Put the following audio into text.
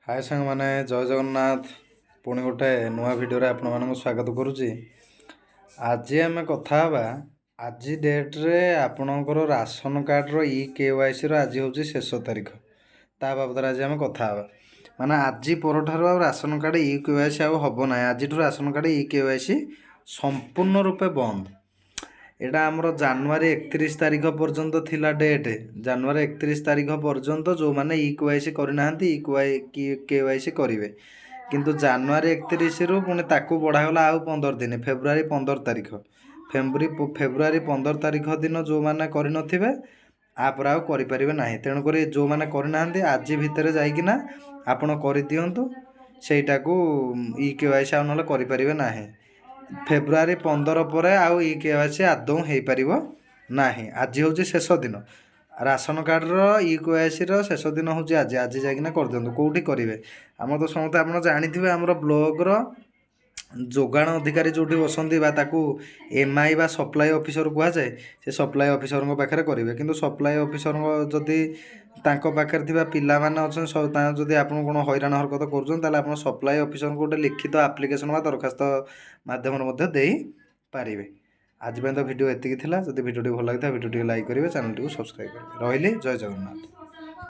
हाय सांग माने जय जगन्नाथ। पुणी गोटे नुआ भिडियो आपण मानक स्वागत करुच्ची। आज आम कथा आज डेट रे आपणकर राशन कार्ड रो KYC रो आज हूँ शेष तारीख। ता बाबद आज आम कथा माने आज पर राशन कार्ड KYC हम ना। आज राशन कार्ड KYC संपूर्ण रूपे बंद। एटा आमर जनवरी 31 तारीख पर्यंत थिला डेट। जनवरी 31 तारीख पर्यंत जो माने KYC करना KYC करेंगे किंतु जनवरी 31 रु पुणी ताकू बढ़ागला आउ 15 दिन फेब्रुआरी 15 तारीख फेब्रुआरी 15 तारीख दिन जो माने करिनथिबे आपर आउ करि परिबे नाही। तेणु करी जो माने करना आज भितर जाइकिना आपण करि दियंतु सेटाकू KYC आउ नले करि परिबे नाही। फेब्रुआरी 15 पर आउ KYC आदौ हो पार ना। आज हूँ शेष दिन राशन कार्ड रो KYC रो शेष दिन हूँ आज आज जाइना कर दियंतु कौटी करेंगे। आम तो समस्त आप जानी आमर ब्लॉक रो जोगाण अधिकारी जो बसंती MI बा सप्लाई ऑफिसर कह जाए से सप्लाई ऑफिसर पाखे करेंगे किंतु सप्लाई ऑफिसर जदि पाखे पिला माने अच्छा जदि आप कौन हैरान हरकत कर सप्लाई ऑफिसर को गोटे लिखित आप्लिकेसन बा दरखास्त मध्यम दे पारे। आज तो वीडियो एतिक थिला। जदि वीडियो भल लगी भिडियो लाइक करेंगे, चैनल को सब्सक्राइब करेंगे। रही जय जगन्नाथ।